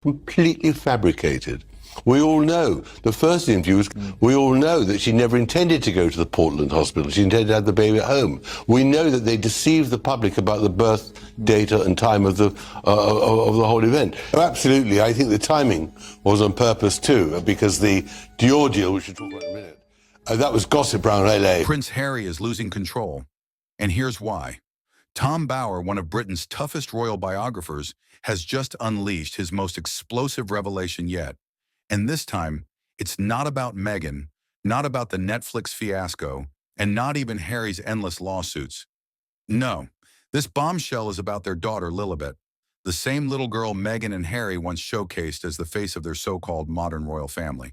completely fabricated. We all know, the first interview we all know that she never intended to go to the Portland hospital. She intended to have the baby at home. We know that they deceived the public about the birth date and time of the whole event. Oh, absolutely, I think the timing was on purpose too, because the Dior deal, which we'll talk about in a minute, that was gossip around LA. Prince Harry is losing control, and here's why. Tom Bower, one of Britain's toughest royal biographers, has just unleashed his most explosive revelation yet. And this time, it's not about Meghan, not about the Netflix fiasco, and not even Harry's endless lawsuits. No, this bombshell is about their daughter Lilibet, the same little girl Meghan and Harry once showcased as the face of their so-called modern royal family.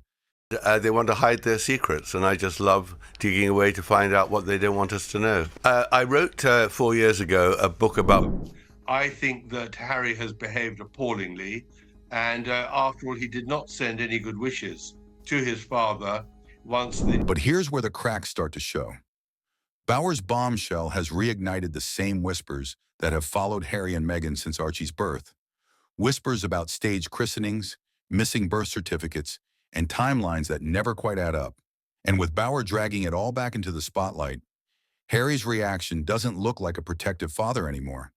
They want to hide their secrets, and I just love digging away to find out what they don't want us to know. I wrote 4 years ago a book about... I think that Harry has behaved appallingly, and after all, he did not send any good wishes to his father once the... But here's where the cracks start to show. Bower's bombshell has reignited the same whispers that have followed Harry and Meghan since Archie's birth. Whispers about staged christenings, missing birth certificates, and timelines that never quite add up. And with Bower dragging it all back into the spotlight, Harry's reaction doesn't look like a protective father anymore.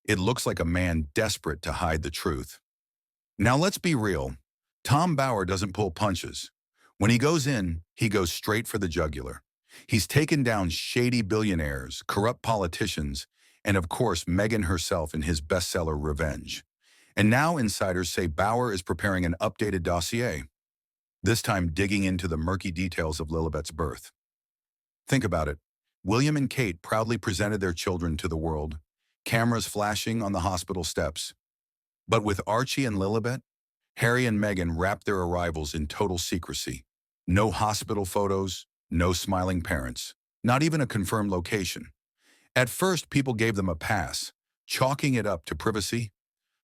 It looks like a man desperate to hide the truth. Now let's be real. Tom Bower doesn't pull punches. When he goes in, he goes straight for the jugular. He's taken down shady billionaires, corrupt politicians, and of course Meghan herself in his bestseller Revenge. And now insiders say Bower is preparing an updated dossier, this time digging into the murky details of Lilibet's birth. Think about it. William and Kate proudly presented their children to the world, cameras flashing on the hospital steps. But with Archie and Lilibet, Harry and Meghan wrapped their arrivals in total secrecy. No hospital photos, no smiling parents, not even a confirmed location. At first, people gave them a pass, chalking it up to privacy.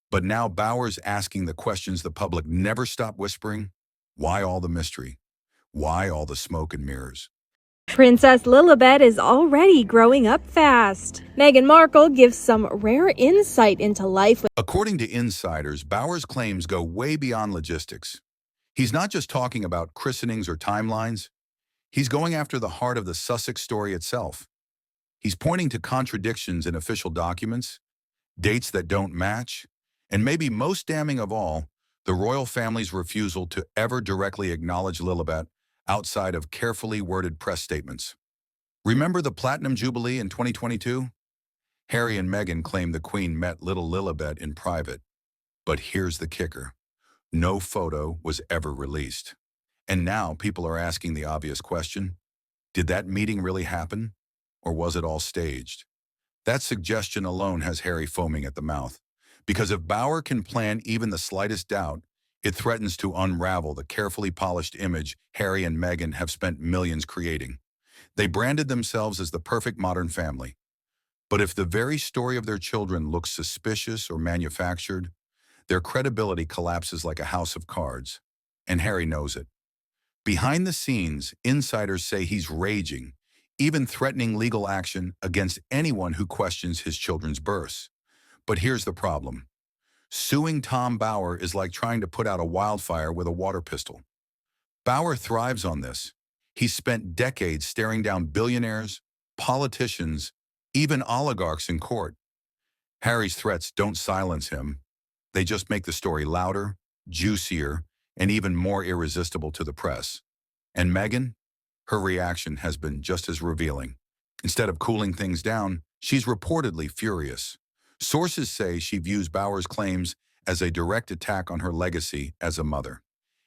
But now Bower's asking the questions the public never stopped whispering. Why all the mystery? Why all the smoke and mirrors? Princess Lilibet is already growing up fast. Meghan Markle gives some rare insight into life. According to insiders, Bower's claims go way beyond logistics. He's not just talking about christenings or timelines. He's going after the heart of the Sussex story itself. He's pointing to contradictions in official documents, dates that don't match, and maybe most damning of all, the royal family's refusal to ever directly acknowledge Lilibet outside of carefully worded press statements. Remember the Platinum Jubilee in 2022? Harry and Meghan claimed the Queen met little Lilibet in private. But here's the kicker. No photo was ever released. And now people are asking the obvious question, did that meeting really happen? Or was it all staged? That suggestion alone has Harry foaming at the mouth. Because if Bower can plan even the slightest doubt, it threatens to unravel the carefully polished image Harry and Meghan have spent millions creating. They branded themselves as the perfect modern family. But if the very story of their children looks suspicious or manufactured, their credibility collapses like a house of cards. And Harry knows it. Behind the scenes, insiders say he's raging, even threatening legal action against anyone who questions his children's births. But here's the problem. Suing Tom Bower is like trying to put out a wildfire with a water pistol. Bower thrives on this. He's spent decades staring down billionaires, politicians, even oligarchs in court. Harry's threats don't silence him. They just make the story louder, juicier, and even more irresistible to the press. And Meghan? Her reaction has been just as revealing. Instead of cooling things down, she's reportedly furious. Sources say she views Bower's claims as a direct attack on her legacy as a mother.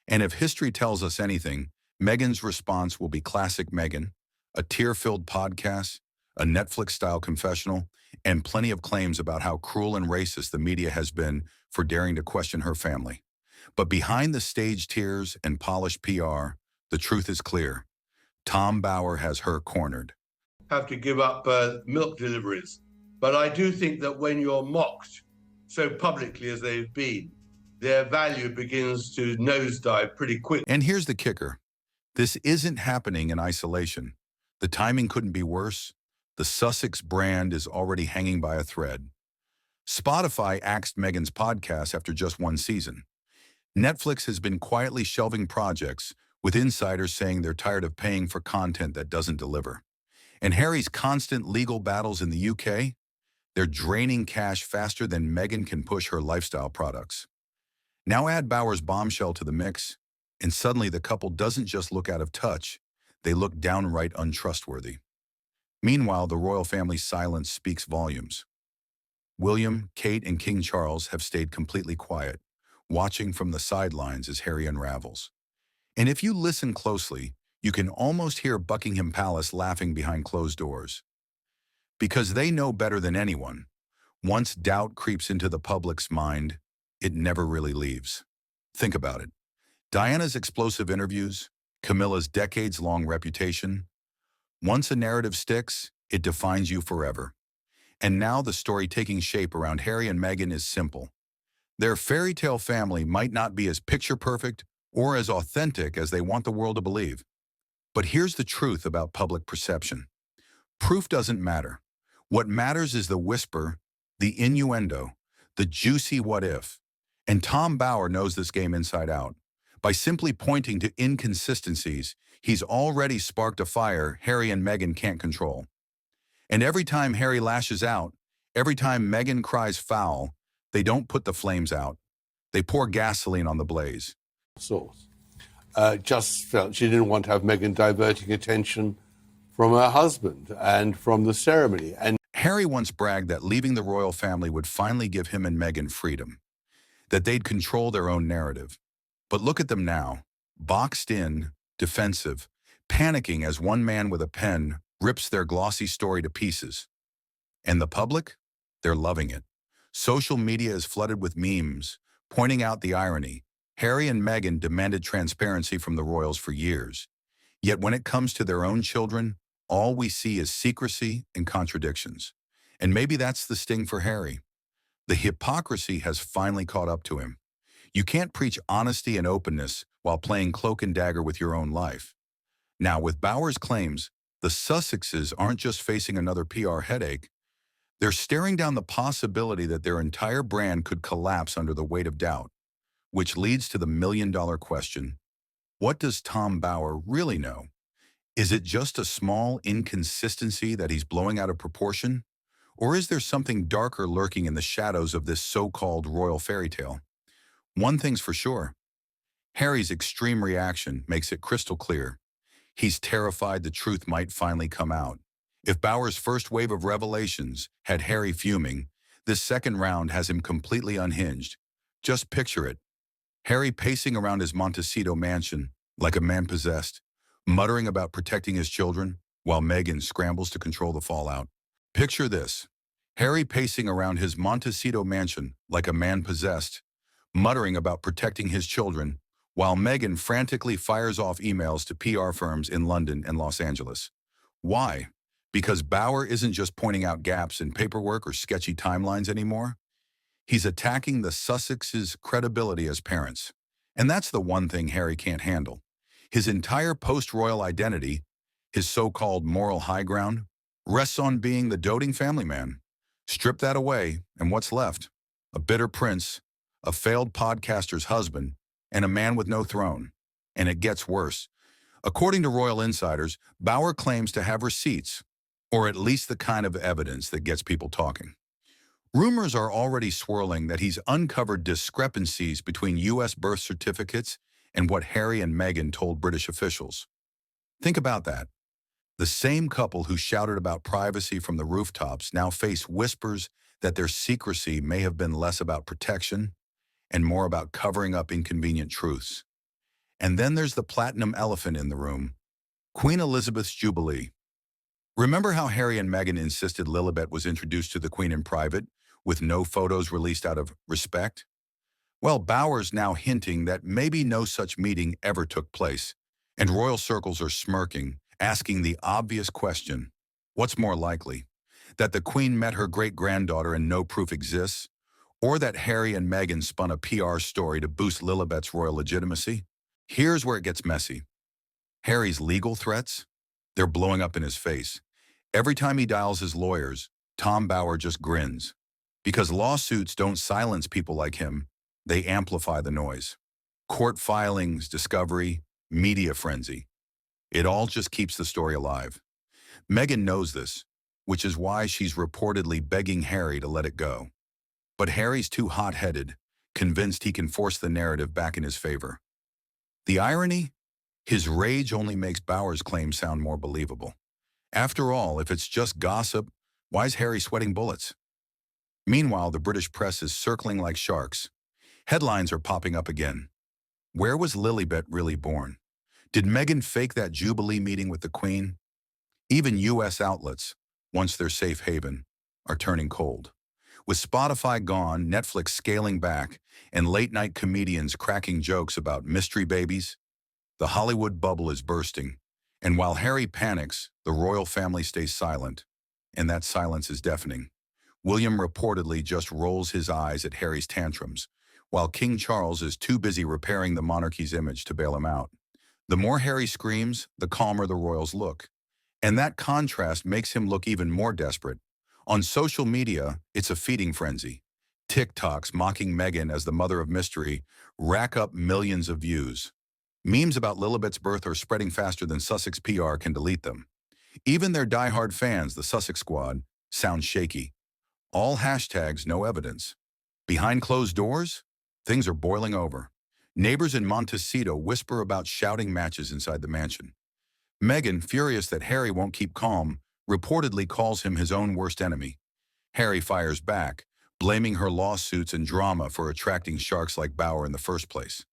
And if history tells us anything, Meghan's response will be classic Meghan, a tear-filled podcast, a Netflix-style confessional, and plenty of claims about how cruel and racist the media has been for daring to question her family. But behind the staged tears and polished PR, the truth is clear. Tom Bower has her cornered. Have to give up milk deliveries. But I do think that when you're mocked so publicly as they've been, their value begins to nosedive pretty quickly. And here's the kicker. This isn't happening in isolation. The timing couldn't be worse. The Sussex brand is already hanging by a thread. Spotify axed Meghan's podcast after just one season. Netflix has been quietly shelving projects, with insiders saying they're tired of paying for content that doesn't deliver. And Harry's constant legal battles in the UK, they're draining cash faster than Meghan can push her lifestyle products. Now add Bauer's bombshell to the mix, and suddenly the couple doesn't just look out of touch, they look downright untrustworthy. Meanwhile, the royal family's silence speaks volumes. William, Kate, and King Charles have stayed completely quiet, watching from the sidelines as Harry unravels. And if you listen closely, you can almost hear Buckingham Palace laughing behind closed doors. Because they know better than anyone, once doubt creeps into the public's mind, it never really leaves. Think about it. Diana's explosive interviews, Camilla's decades-long reputation. Once a narrative sticks, it defines you forever. And now the story taking shape around Harry and Meghan is simple. Their fairy tale family might not be as picture-perfect or as authentic as they want the world to believe. But here's the truth about public perception. Proof doesn't matter. What matters is the whisper, the innuendo, the juicy what if. And Tom Bauer knows this game inside out. By simply pointing to inconsistencies, he's already sparked a fire Harry and Meghan can't control. And every time Harry lashes out, every time Meghan cries foul, they don't put the flames out. They pour gasoline on the blaze. Source. Just felt she didn't want to have Meghan diverting attention from her husband and from the ceremony. And Harry once bragged that leaving the royal family would finally give him and Meghan freedom, that they'd control their own narrative. But look at them now, boxed in, defensive, panicking as one man with a pen rips their glossy story to pieces. And the public? They're loving it. Social media is flooded with memes, pointing out the irony. Harry and Meghan demanded transparency from the royals for years. Yet when it comes to their own children, all we see is secrecy and contradictions. And maybe that's the sting for Harry. The hypocrisy has finally caught up to him. You can't preach honesty and openness while playing cloak and dagger with your own life. Now, with Bauer's claims, the Sussexes aren't just facing another PR headache. They're staring down the possibility that their entire brand could collapse under the weight of doubt, which leads to the million-dollar question. What does Tom Bauer really know? Is it just a small inconsistency that he's blowing out of proportion? Or is there something darker lurking in the shadows of this so-called royal fairy tale? One thing's for sure. Harry's extreme reaction makes it crystal clear. He's terrified the truth might finally come out. If Bauer's first wave of revelations had Harry fuming, this second round has him completely unhinged. Just picture it. Harry pacing around his Montecito mansion like a man possessed, muttering about protecting his children while Meghan scrambles to control the fallout. Picture this. Harry pacing around his Montecito mansion like a man possessed, muttering about protecting his children while Meghan frantically fires off emails to PR firms in London and Los Angeles. Why? Because Bauer isn't just pointing out gaps in paperwork or sketchy timelines anymore. He's attacking the Sussexes' credibility as parents. And that's the one thing Harry can't handle. His entire post-royal identity, his so-called moral high ground, rests on being the doting family man. Strip that away, and what's left? A bitter prince, a failed podcaster's husband, and a man with no throne. And it gets worse. According to royal insiders, Bauer claims to have receipts, or at least the kind of evidence that gets people talking. Rumors are already swirling that he's uncovered discrepancies between U.S. birth certificates and what Harry and Meghan told British officials. Think about that. The same couple who shouted about privacy from the rooftops now face whispers that their secrecy may have been less about protection and more about covering up inconvenient truths. And then there's the platinum elephant in the room, Queen Elizabeth's Jubilee. Remember how Harry and Meghan insisted Lilibet was introduced to the Queen in private, with no photos released out of respect? Well, Bauer's now hinting that maybe no such meeting ever took place, and royal circles are smirking, asking the obvious question, what's more likely? That the Queen met her great-granddaughter and no proof exists? Or that Harry and Meghan spun a PR story to boost Lilibet's royal legitimacy? Here's where it gets messy. Harry's legal threats? They're blowing up in his face. Every time he dials his lawyers, Tom Bauer just grins. Because lawsuits don't silence people like him, they amplify the noise. Court filings, discovery, media frenzy. It all just keeps the story alive. Meghan knows this, which is why she's reportedly begging Harry to let it go. But Harry's too hot-headed, convinced he can force the narrative back in his favor. The irony? His rage only makes Bauer's claim sound more believable. After all, if it's just gossip, why's Harry sweating bullets? Meanwhile, the British press is circling like sharks. Headlines are popping up again. Where was Lilibet really born? Did Meghan fake that Jubilee meeting with the Queen? Even U.S. outlets, once their safe haven, are turning cold. With Spotify gone, Netflix scaling back, and late-night comedians cracking jokes about mystery babies, the Hollywood bubble is bursting. And while Harry panics, the royal family stays silent, and that silence is deafening. William reportedly just rolls his eyes at Harry's tantrums, while King Charles is too busy repairing the monarchy's image to bail him out. The more Harry screams, the calmer the royals look. And that contrast makes him look even more desperate. On social media, it's a feeding frenzy. TikToks mocking Meghan as the mother of mystery rack up millions of views. Memes about Lilibet's birth are spreading faster than Sussex PR can delete them. Even their diehard fans, the Sussex Squad, sound shaky. All hashtags, no evidence. Behind closed doors, things are boiling over. Neighbors in Montecito whisper about shouting matches inside the mansion. Meghan, furious that Harry won't keep calm, reportedly calls him his own worst enemy. Harry fires back, blaming her lawsuits and drama for attracting sharks like Bauer in the first place.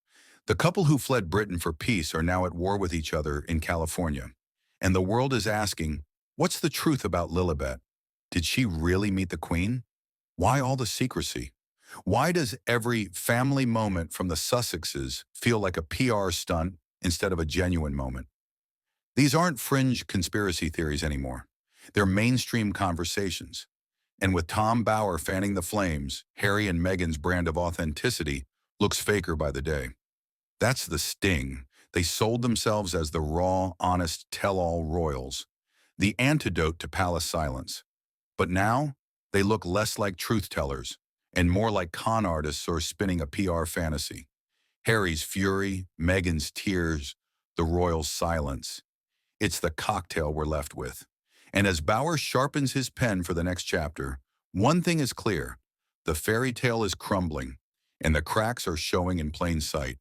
The couple who fled Britain for peace are now at war with each other in California. And the world is asking, what's the truth about Lilibet? Did she really meet the Queen? Why all the secrecy? Why does every family moment from the Sussexes feel like a PR stunt instead of a genuine moment? These aren't fringe conspiracy theories anymore. They're mainstream conversations. And with Tom Bauer fanning the flames, Harry and Meghan's brand of authenticity looks faker by the day. That's the sting. They sold themselves as the raw, honest, tell-all royals, the antidote to palace silence. But now, they look less like truth-tellers and more like con artists or spinning a PR fantasy. Harry's fury, Meghan's tears, the royals' silence. It's the cocktail we're left with. And as Bauer sharpens his pen for the next chapter, one thing is clear. The fairy tale is crumbling, and the cracks are showing in plain sight.